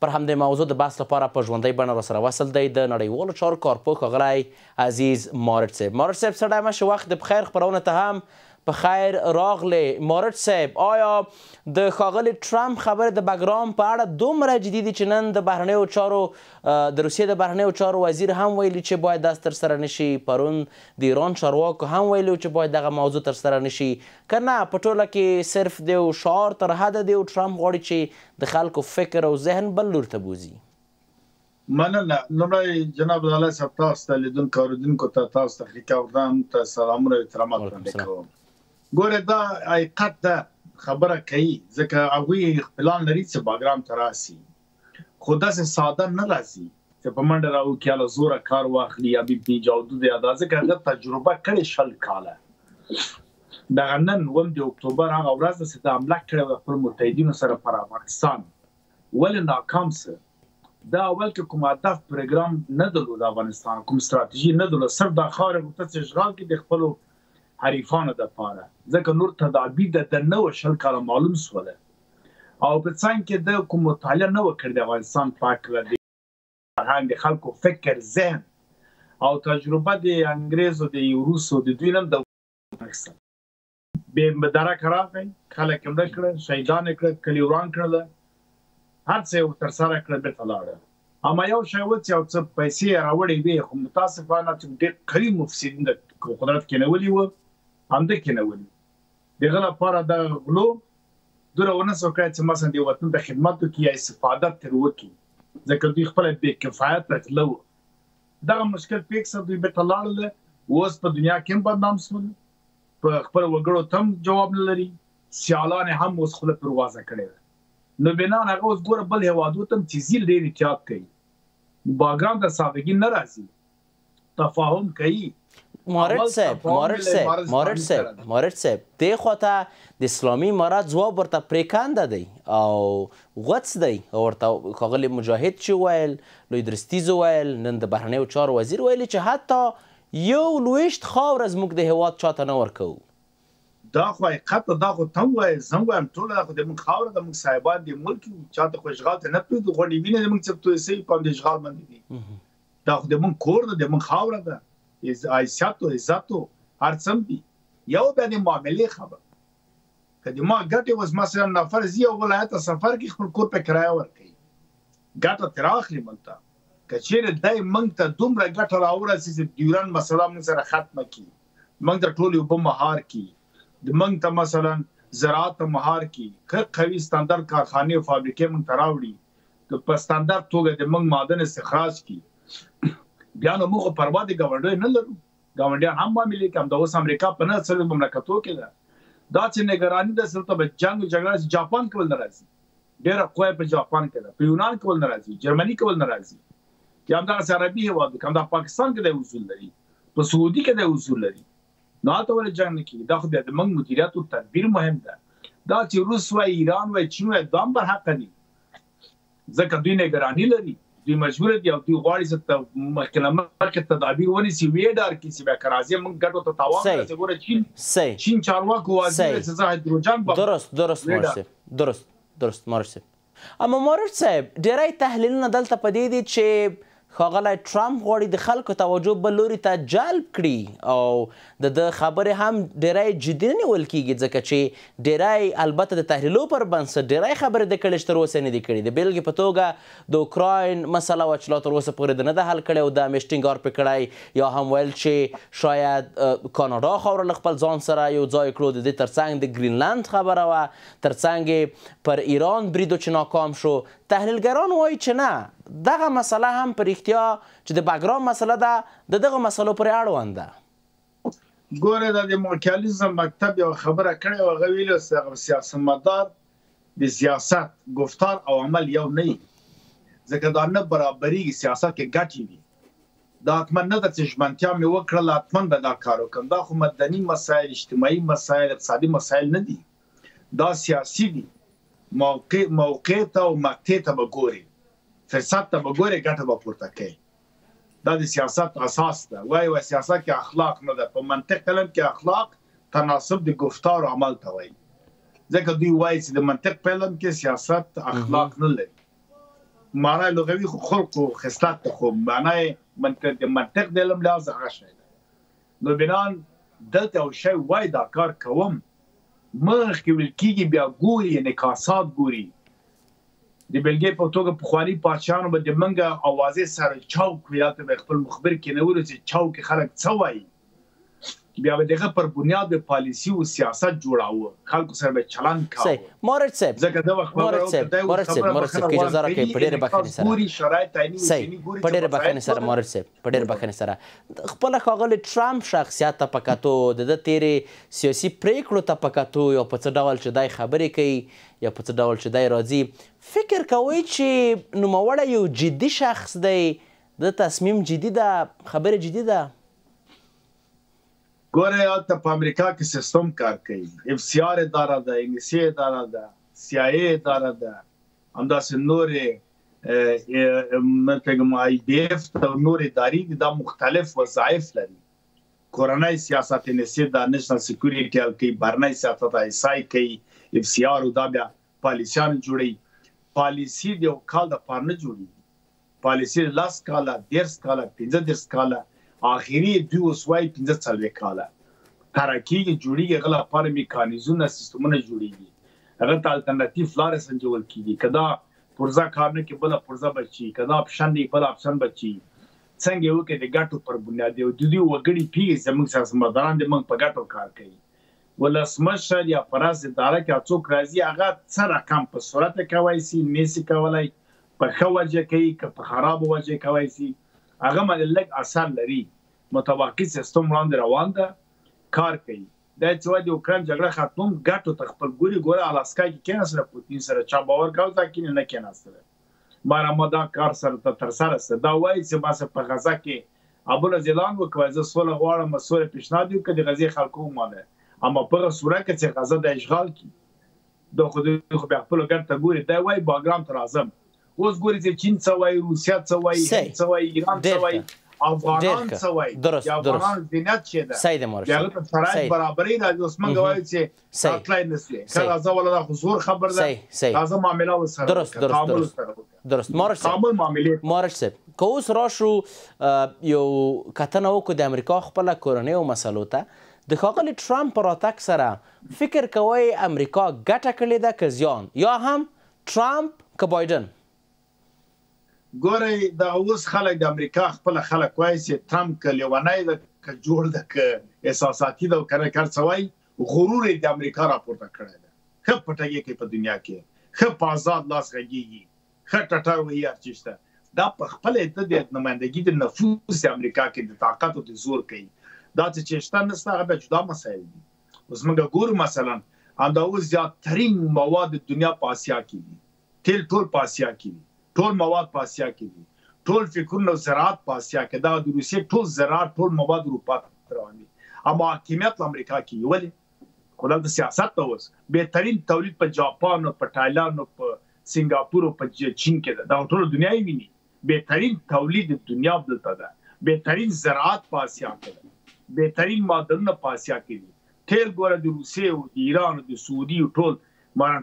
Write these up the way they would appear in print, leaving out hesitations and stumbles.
پر همدې موضوع د بحث لپاره په ژوندۍ بڼه راسره وصل دی د نړیوالو چارو کارپوه ښاغلی عزیز مارټ صاحب. مارټ صاحب څه ډیمه شه وخت د بخیر خپرونه ته هم په خیر راغلی. مارټ صاحب آیا د ښاغلي ټرمپ خبرې د بګرام په اړه دومره جدي دي چې نن د بهرنیو چارو د روسیې د بهرنیو چارو وزیر هم ویلي چې باید داسې ترسره نشي، پرون د ایران چارواکو هم ویلي چې باید دغه موضوع ترسره نشي، که نه په ټوله کې صرف د یو شعار تر حده دی او ټرمپ غواړي چې د خلکو فکر او ذهن بل لور ته بوځي؟ مننه. لومړی جناب لاله صاحب تاسو ته لیدونکو اورېدونکو ته تاسو ته ښه ته سلامونه او احترامات وړاندې کوم. ګوره دا حقیقت ده خبره کوي ځکه هغوی پلان لري چې باګرام ته راسي، خو داسې ساده نه راځي چې په منډه راوکړي له زوره کار واخلي یا بي جادو دی دا ځکه هغه تجربه کړې 20 کاله. دغه نن 1 د اکتوبر هغه ورځ ده چې د حمله کړې وه خپل متحدینو سره پر افغانستان. ولې ناکام سه؟ دا اول کې کوم هدف پروګرام نه درلود افغانستان، کوم ستراتیژي نه درلود، صرف دا خاوره غوښتل چې اشغال کړي د خپلو حریفانو دپاره، ځکه نور تدابیر د نه وه 20 کاله معلوم سوله او په څنګ کې د کوم مطالعه نه وه کړې د افغانستان په هکله د فرهنګ د خلکو فکر ذهن او تجربه د انګریزو د روسو د دوی هم د بې درکه راغی، خلک یې مړه کړل، شهیدان یې کړل، کلي وران کړله، هر څه یې ترسره کړل، بېرته لاړل. اما یو شی و چې یو څه پیسې یې راوړې وې خو متاسفانه چې ډېر قوي مفسدین د قدرت کېنولي وه همده کېنولي. د هغه لپاره د غلو دوره ونه سوه کړی چې مثلا د وطن ته خدمت وکړي یا استفاده ترې وکړي، ځکه دوی خپله بې کفایته غله وه. دغه مشکل پیښ سه، دوی بېرته لاړله، اوس په دنیا کې هم بدنام سول، په خپلو وګړو ته هم جواب نه لري، سیالان یې هم اوس خوله پروازه کړې ده. نو بنان هغه اوس ګوره بل هېوادو ته هم چې ځي ډېر احتیاط کوي، باګرام ته سادګي نه راځي، تفاهم کوي. مارټ صاحب دې خواته د اسلامي امارت ځواب ورته پرېکنده دی او غوڅ دی. ورته ښاغلي مجاهد چې ویل، لوی درستیز ویل، نن د بهرنیو چارو وزیر ویلي چې حتی یو لویشت خاوره زموږ د هېواد چاته نه ورکوو. دا خو حقیقت ده، دا خو ته هم وایې زه هم وایم ټوله دا خو زموږ خاوره ده، موږ صاحبان د ملک یو، چاته خو اشغال ته نه پرېږدو، غونډې وینې زموږ چې توی سوي په همدې اشغال باندې دي. دا خو زموږ کور ده، زموږ خاوره ده، حیثیت و عزت و هر څه هم دي. یو بیا د معاملې خبر که د ما ګټې اوس مثلا نفر ځي یو ولایت ته سفر کوي خپل کور په کرایه ورکوي، ګټه ترې راخلي موږ ته. که چېرې دی موږ ته دومره ګټه راورسي چې ډیورنډ مسله موږ سره ختمه کړي، موږ ته ټولې اوبه مهار کړي، موږ ته مثلا زراعت ته مهار کړي، ښه قوي ستاندرد کارخانې او فابریکې موږ ته راوړي، په ستاندرد توګه د موږ معدن استخراج کړي، بیا نو موږ پروا د ګاونډیو نه لرو، ګاونډیان هم معاملې کوي. همدا اوس امریکا په 90 مملکتو کې ده. دا چې نګراني ده دلته به جنګ او جګړه جاپان کې ول نه راځي، ډېره قوه په جاپان کې ده، په یونان کې ول نه راځي، جرمني کې ول نه راځي، یا همدغسې عربي هېواد کې، همدا پاکستان کې د اصول لري، په سعودي کې د اصول لري. نو هلته ولې جنګ نه کېږي؟ دا خو د موږ مدیریت او تدبیر مهم ده. دا چې روس وایي، ایران وایي، چین وایي، دا هم برحقه دي، ځکه دوی نګراني لري، دوی مجبور دي او دوی غواړي چې مخکې تدابیر ونیسي، ویې ډار کړي چې بیا که راځي موږ ګټو ته تاوان راسي. ګوره چین چارواکو واضح دی چې زه هایدروجن درست مارټ صاحب. اما مارټ صاحب ډېری تحلیلونه دلته په دې دي چې ښاغلی ټرمپ غواړي د خلکو توجه بل لوري ته جلب کړي او د خبرې هم ډېری جدي نه نیول کېږي، ځکه چې ډېری البته د تحلیلو پر بنسټ ډېری خبرې د کړې چې تر اوسه نه دي کړي. د بېلګې په توګه د اوکراین مسله وه چې لا تر اوسه پورې د نه ده حل کړی او د همیش ټینګار پرې کړی، یا هم ویل چې شاید کاناډا خاوره له خپل ځان سره یو ځای کړو. د دې ترڅنګ د ګرینلند خبره وه، ترڅنګ پر ایران بریدو چې ناکام شو. تحلیلګران وایي چې نه، دغه مسله هم په رښتیا چې د باګرام مسله ده د دغه مسلو پورې اړوند ده. ګوره دا د ماکیالیزم مکتب یو خبره کړې وه، هغه ویلي چې سیاستمدار د سیاست گفتار او عمل یو نه وي، ځکه دا نه برابرېږي. سیاست کې ګټې وي، دا حتما نه ده چې ژمنتیا مې وکړله حتما به دا کار وکړم. دا خو مدني مسایل، اجتماعي مسایل، اقتصادي مسایل نه دي، دا سیاسي دي. موقع ته او مقطع ته به ګوري، فرصت ته به ګوري، ګټه به پورته کوي. دا د سیاست اساس ده. وایي سیاست کې اخلاق نه ده، په منطق کلم کې اخلاق تناسب د گفتار او عمل ته وایي، ځکه دوی وایي چې د منطق په علم کې سیاست اخلاق نه لري. معنی لغوي خو خلق او خصلت خو معنی منطق د علم لحاظ هغه شی ده نو بنان دلته او شی وای دا کار کوم مخکې ویل کېږي بیا ګوري انعکاسات ګوري د بلګې په توګه پخواني پاچاهانو به د منګه اوازې سره چاوک ویل ته خپل مخبر کې نه ورسي چاوک خلک څه وایي بیا به دغه پر بنیاد د پالیسی او سیاست جوړاوه خلکو سره به چلند کاوه مورد صاحب ځکه دا وخت مورد صاحب کې اجازه راکړئ په ډېره بخښنې سره ګوري شرایط تعیني په ډېره بخښنې سره مورد صاحب په ډېره بخښنې سره خپل ښاغلي ټرمپ شخصیت ته په کتو د ده تېرې سیاسي پریکړو ته په کتو یا په څه ډول چې دی خبرې کوي یا په څه ډول چې دی راځي فکر کوئ چې نوموړی یو جدي شخص دی د تصمیم جدي ده خبرې جدي ده ګوره هلته په امریکا کې سیستم کار کوي FCR اداره ده NSA اداره ده CIA اداره ده همداسې نورې IDF ته نور ادارې دا مختلف وظایف لري کورنۍ سیاست NSA دا نېشنل سکیورټي حل کوي بهرنی سیاست ISI کوي FCR دا بیا پالیسیان جوړوي پالیسي د یو کال دپاره نه جوړېږي پالیسي 10 کاله 10 کاله 15 کاله آخري دوی اوس وایي 15 کاله ترکیږي جوړېږي هغه لپاره میکانیزمونه سیستمونه جوړېږي هغه ته الټرناتیو لارې سنجول کېږي که دا پرزه کار نه کوي بله پرزه بچي که دا اپشن دی بله اپشن بچي څنګه یې وکړي د ګټو پر بنیاد یو د دوی وګړي پوهېږي زموږ سیاستمداران د موږ په ګټو کار کوي ولسمشر یا پراس اداره کې څوک راځي هغه څه رقم په صورت کولی سي نسي کولی په ښه وجه کوي که په خرابه وجه کولی سي هغه باندې لږ اثر لري متوقع سیستم وړاندې روان ده کار کوي دا چې وایي د اوکراین جګړه ختموم ګټو ته خپل ګوره الاسکا کې کېناستله پوتین سره چا باور کاوه دا کې نه کېناستله ما دا کار سره ترسره سته دا وایي چې ما په غزه کې ابوالعزیلان وکړه زه سوله غواړم سوله پیشنهاد وکړه د غزې خلکو ومانه اما په هغه صورت کې چې غزه د اشغال کړي دا خو بیا خپلو ګټو ته ګوري دا وایي باګرام ته راځم اوس ګوري چې چین څه وایي روسیه څه وایي هند څه وایي ایران څه وایي افغانان څه وایي یا افغانان ذهنیت چې ده صحیح ده مورد بیا هغه ته شرایط برابري راځي اوس موږ وایو چې راتلی نه سي که راځه ولا دا خو زور خبر ده راځه معامله ورسره درست مورد صاحب که اوس راشو یو کتنه وکړو د امریکا خپله کورنیو مسلو ته د ښاغلي ټرمپ په راتګ سره فکر کوئ امریکا ګټه کړې ده که زیان یا هم ټرمپ که بایدن ګورئ دغه اوس خلک د امریکا خپله خلک وایي چې ټرمپ که لیونی ده که جوړ ده که احساساتي ده او که نه کار څه وایي غرور یې د امریکا راپورته کړی ده ښه پټګي کوي په دنیا کې ښه په آزاد لاس غږېږي ښه ټټر وایي هر چیز ته دا په خپله د نمایندګي د نفوس د امریکا کې د طاقت او د زور کوي دا چې شته نشته هغه بیا جدا مسایل دي اوس موږ ګورو مثلا همدا اوس زیاترین مواد د دنیا په اسیا کې دي تیل ټول په اسیا کې دي ټول مواد په اسیا کې دي ټول فکرونه او زراعت په اسیا کې دا د روسیې ټول زراعت ټول مواد اروپا ته روان دي اما حاکمیت امریکا کې ولې خو دلته سیاست ته اوس بهترین تولید په جاپان او په تایلند او په سنګاپور او په چین کې ده دا ټول دنیا یې ویني بهترین تولید د دنیا دلته ده بهترین زراعت په اسیا کې ده بهترین معدنونه په اسیا کې دي تیل ګوره د روسیې او د ایران او د سعودي او ټول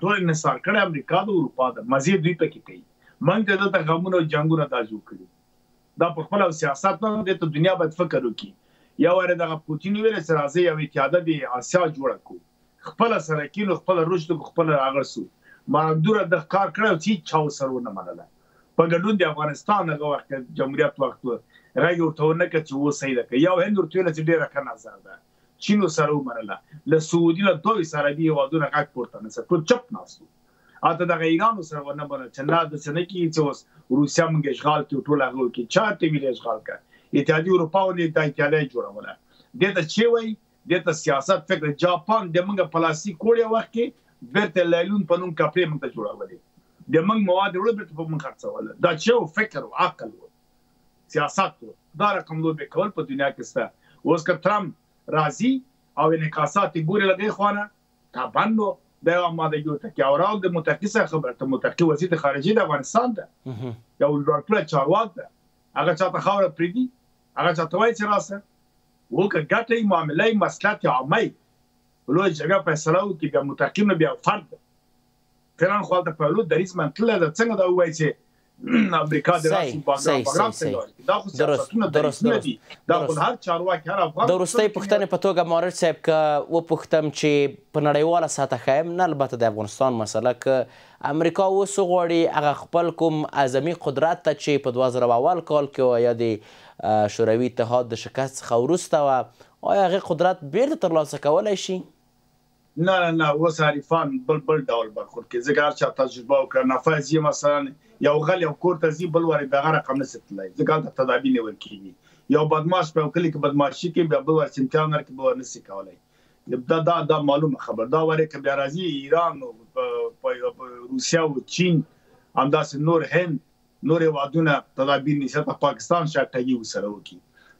ټول انحصار کړی امریکا د اروپا ده مزید دوی پکې کوي موږ ته دلته غمونه او جنګونه دا جوړ کړي دا په خپله سیاست نه د دنیا باید فکر وکړي یو واره دغه پوتین ویل چې راځي یو اتحاده د اسیا جوړه کړو خپله سره کینو خپله رشد خپله راغسو ماندوره د کار کړو چې چاو سره ونه منله په ګډون د افغانستان هغه وخت جمهوریت وخت راګي ورته ونه کړ چې و صحیح ده یو هند ورته ویل چې ډېره ښه نظر ده چینو سره ومنله له سعودي له دوی سره دي هېوادونه غږ پورته نه ټول چپ ناستو اته دغه ایرانو سره ونه بنه چې نه د څه نه کېږي چې اوس روسیه موږ اشغال کړو ټول هغه وکړي چا ته ویل اشغال کړه اتحادیې اروپا ونې دا اتحادیه یې جوړوله دې ته چې وایي دې ته سیاست فکر جاپان د موږ پلاستیک کوړی وخت کې بیرته لایلون په نوم کپړې موږ ته جوړولې د موږ مواد وړه بیرته په موږ خرڅوله دا چې فکر او عقل و سیاست و دا رقم لوبې کول په دنیا کې سته اوس که ټرمپ راځي او انعکاسات یې ګوري له دې خوا نه طبعا نو دا ماده جوړه کې اورال د متقی څخه خبره ته متقی وزیر خارجه د افغانستان ده یو ډاکټر چارواک ده هغه چاته خبره پریدي هغه چاته وایي چې راسه وکړه ګټه معاملې مصلحت عامه ولوي جګه فیصله وکړي بیا متقی نه بیا فرد فلان خو ته په لور دریس منتله ده څنګه دا وایي چې امریکا د راشي باګرام څنګه دا خو سیاستونه درسته دي دا خو هر چارواکي هر افغان د وروستۍ پوښتنې په توګه مارج صاحب که وپوښتم چې په نړیواله سطح ښایم نه البته د افغانستان مسله که امریکا اوس وغواړي هغه خپل کوم اعظمي قدرت ته چې په 2001 کال کې یا د شوروي اتحاد د شکست څخه وروسته وه آیا هغې قدرت بیرته ترلاسه کولی شي؟ نه اوس حریفان بل ډول برخورد کوي ځکه هر چا تجربه وکړه نفاذ یې مثلا یو غل یو کور ته ځي بل وارې د هغه رقم نشي تللی ځکه هلته تدابیر نیول کېږي یو بدماش په یو کلي کې بدماشي کوي بیا بل ورته امتحان ورکړي بل ور نشي کولی دا معلومه خبر دا وارې که بیا راځي ایران روسیه او چین همداسې نور هند نور هېوادونه تدابیر نیسي حتی پاکستان شاید ټګي ورسره وکړي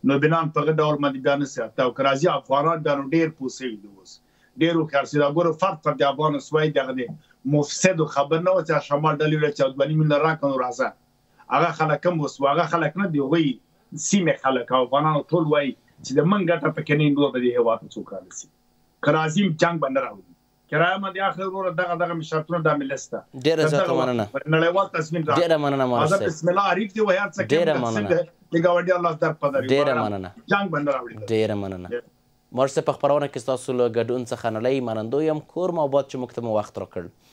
نو بنان په هغه ډول باندې بیا نشي او که راځي افغانان بیا نو ډېر پوه سوي دي اوس ډېر هوښیار سوي دا ګوره فرد د افغان سوی دغه دی مفسد خبر نه و چې شمال ډلې ویل چې 2 میلیونه راکړه نو راځه هغه خلک هم اوس هغه خلک نه دي هغوی سیمې خلک او افغانانو ټول وایي چې د موږ ګټه پکې نه نور به دې هېواد ته څوک رانیسي که راځي جنګ به نه راوړي کرایه باندې اخر وروره دغه مې شرطونه دا مې لسته ډېره زیاته مننه نړیوال تصمیم راغلی ډېره مننه مارج صاحب بسم الله عریف دی وایي هر څه ډېره مننه د ګاونډي الله در پدري ډېره مننه جنګ به نه راوړي ډېره مننه مارج صاحب په خپرونه کې ستاسو له ګډون څخه نړۍ منندوی یم کور مو آباد چې موږ ته مو وخت راکړ